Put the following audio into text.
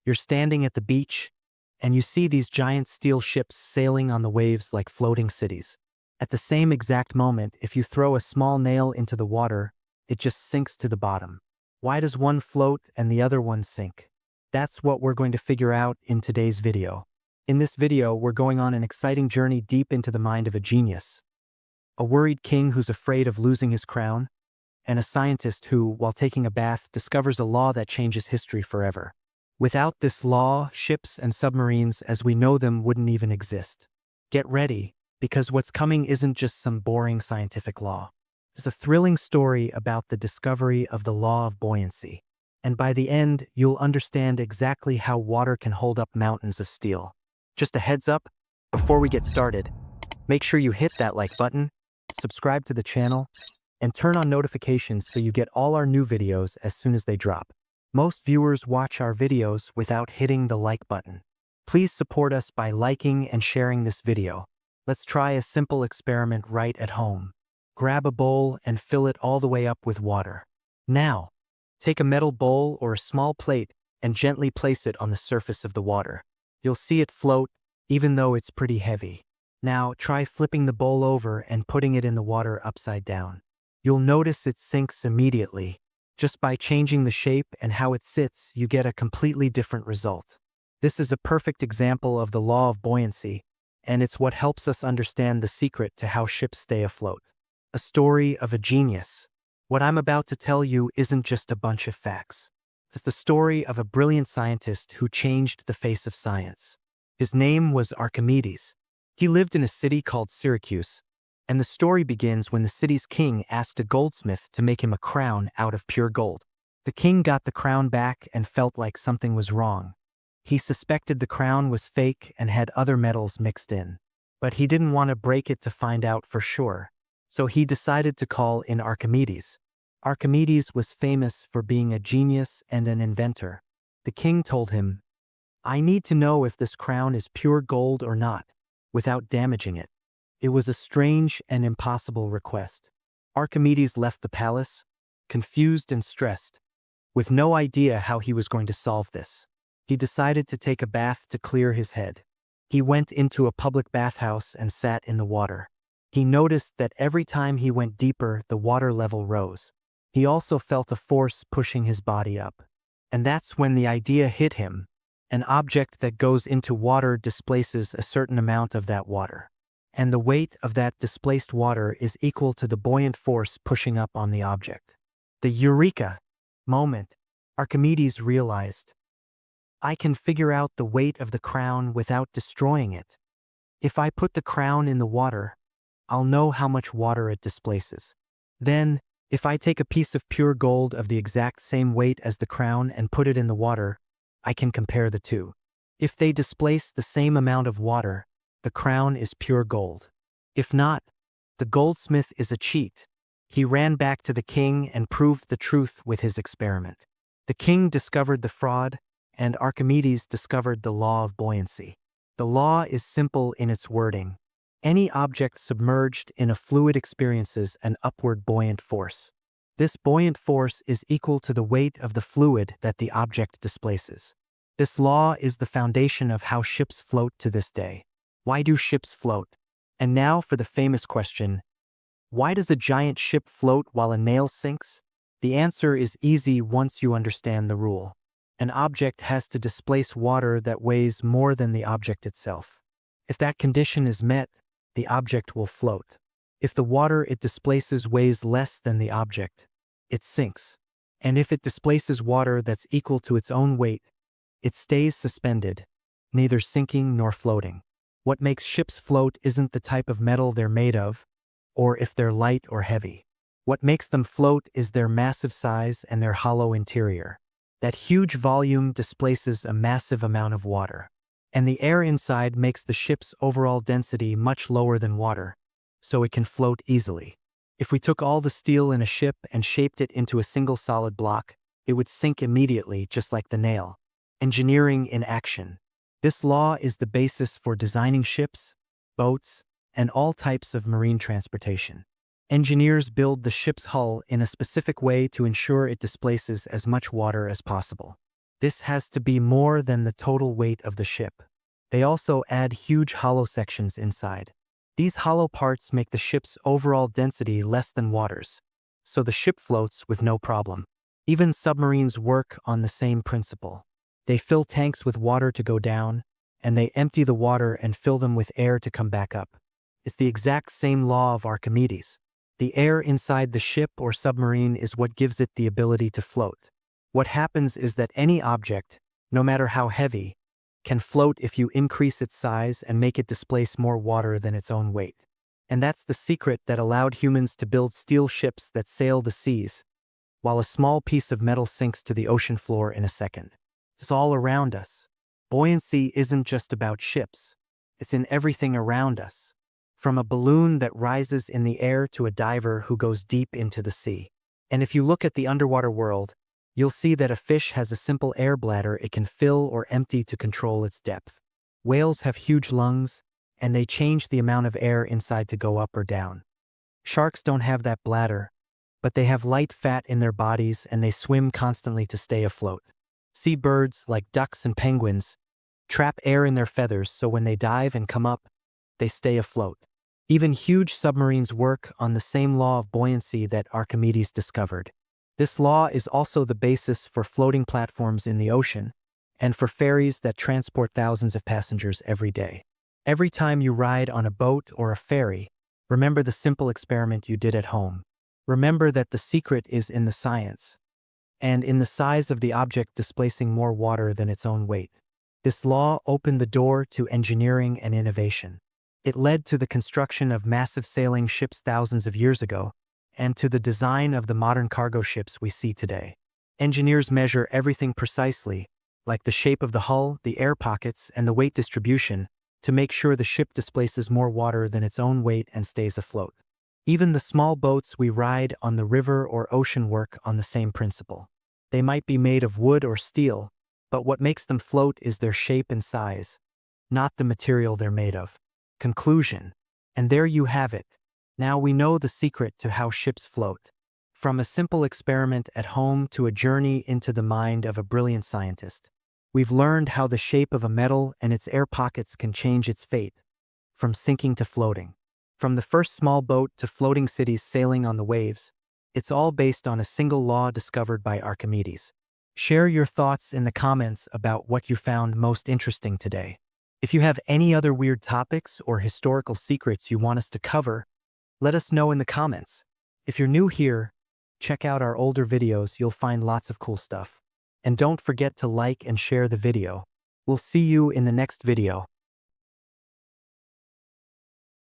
You're standing at the beach, and you see these giant steel ships sailing on the waves like floating cities. At the same exact moment, if you throw a small nail into the water, it just sinks to the bottom. Why does one float and the other one sink? That's what we're going to figure out in today's video. In this video, we're going on an exciting journey deep into the mind of a genius. A worried king who's afraid of losing his crown, and a scientist who, while taking a bath, discovers a law that changes history forever. Without this law, ships and submarines as we know them wouldn't even exist. Get ready, because what's coming isn't just some boring scientific law. It's a thrilling story about the discovery of the law of buoyancy. And by the end, you'll understand exactly how water can hold up mountains of steel. Just a heads up, before we get started, make sure you hit that like button, subscribe to the channel, and turn on notifications so you get all our new videos as soon as they drop. Most viewers watch our videos without hitting the like button. Please support us by liking and sharing this video. Let's try a simple experiment right at home. Grab a bowl and fill it all the way up with water. Now, take a metal bowl or a small plate and gently place it on the surface of the water. You'll see it float, even though it's pretty heavy. Now, try flipping the bowl over and putting it in the water upside down. You'll notice it sinks immediately. Just by changing the shape and how it sits, you get a completely different result. This is a perfect example of the law of buoyancy, and it's what helps us understand the secret to how ships stay afloat. A story of a genius. What I'm about to tell you isn't just a bunch of facts. It's the story of a brilliant scientist who changed the face of science. His name was Archimedes. He lived in a city called Syracuse, and the story begins when the city's king asked a goldsmith to make him a crown out of pure gold. The king got the crown back and felt like something was wrong. He suspected the crown was fake and had other metals mixed in. But he didn't want to break it to find out for sure. So he decided to call in Archimedes. Archimedes was famous for being a genius and an inventor. The king told him, "I need to know if this crown is pure gold or not, without damaging it." It was a strange and impossible request. Archimedes left the palace, confused and stressed, with no idea how he was going to solve this. He decided to take a bath to clear his head. He went into a public bathhouse and sat in the water. He noticed that every time he went deeper, the water level rose. He also felt a force pushing his body up. And that's when the idea hit him. An object that goes into water displaces a certain amount of that water. And the weight of that displaced water is equal to the buoyant force pushing up on the object. The eureka moment, Archimedes realized, I can figure out the weight of the crown without destroying it. If I put the crown in the water, I'll know how much water it displaces. Then, if I take a piece of pure gold of the exact same weight as the crown and put it in the water, I can compare the two. If they displace the same amount of water, the crown is pure gold. If not, the goldsmith is a cheat. He ran back to the king and proved the truth with his experiment. The king discovered the fraud, and Archimedes discovered the law of buoyancy. The law is simple in its wording. Any object submerged in a fluid experiences an upward buoyant force. This buoyant force is equal to the weight of the fluid that the object displaces. This law is the foundation of how ships float to this day. Why do ships float? And now for the famous question, why does a giant ship float while a nail sinks? The answer is easy once you understand the rule. An object has to displace water that weighs more than the object itself. If that condition is met, the object will float. If the water it displaces weighs less than the object, it sinks. And if it displaces water that's equal to its own weight, it stays suspended, neither sinking nor floating. What makes ships float isn't the type of metal they're made of, or if they're light or heavy. What makes them float is their massive size and their hollow interior. That huge volume displaces a massive amount of water. And the air inside makes the ship's overall density much lower than water, so it can float easily. If we took all the steel in a ship and shaped it into a single solid block, it would sink immediately, just like the nail. Engineering in action. This law is the basis for designing ships, boats, and all types of marine transportation. Engineers build the ship's hull in a specific way to ensure it displaces as much water as possible. This has to be more than the total weight of the ship. They also add huge hollow sections inside. These hollow parts make the ship's overall density less than water's, so the ship floats with no problem. Even submarines work on the same principle. They fill tanks with water to go down, and they empty the water and fill them with air to come back up. It's the exact same law of Archimedes. The air inside the ship or submarine is what gives it the ability to float. What happens is that any object, no matter how heavy, can float if you increase its size and make it displace more water than its own weight. And that's the secret that allowed humans to build steel ships that sail the seas, while a small piece of metal sinks to the ocean floor in a second. It's all around us. Buoyancy isn't just about ships. It's in everything around us. From a balloon that rises in the air to a diver who goes deep into the sea. And if you look at the underwater world, you'll see that a fish has a simple air bladder it can fill or empty to control its depth. Whales have huge lungs, and they change the amount of air inside to go up or down. Sharks don't have that bladder, but they have light fat in their bodies and they swim constantly to stay afloat. Seabirds, like ducks and penguins, trap air in their feathers so when they dive and come up, they stay afloat. Even huge submarines work on the same law of buoyancy that Archimedes discovered. This law is also the basis for floating platforms in the ocean and for ferries that transport thousands of passengers every day. Every time you ride on a boat or a ferry, remember the simple experiment you did at home. Remember that the secret is in the science and in the size of the object displacing more water than its own weight. This law opened the door to engineering and innovation. It led to the construction of massive sailing ships thousands of years ago and to the design of the modern cargo ships we see today. Engineers measure everything precisely, like the shape of the hull, the air pockets, and the weight distribution, to make sure the ship displaces more water than its own weight and stays afloat. Even the small boats we ride on the river or ocean work on the same principle. They might be made of wood or steel, but what makes them float is their shape and size, not the material they're made of. Conclusion. And there you have it. Now we know the secret to how ships float. From a simple experiment at home to a journey into the mind of a brilliant scientist. We've learned how the shape of a metal and its air pockets can change its fate, from sinking to floating. From the first small boat to floating cities sailing on the waves, it's all based on a single law discovered by Archimedes. Share your thoughts in the comments about what you found most interesting today. If you have any other weird topics or historical secrets you want us to cover, let us know in the comments. If you're new here, check out our older videos, you'll find lots of cool stuff. And don't forget to like and share the video. We'll see you in the next video.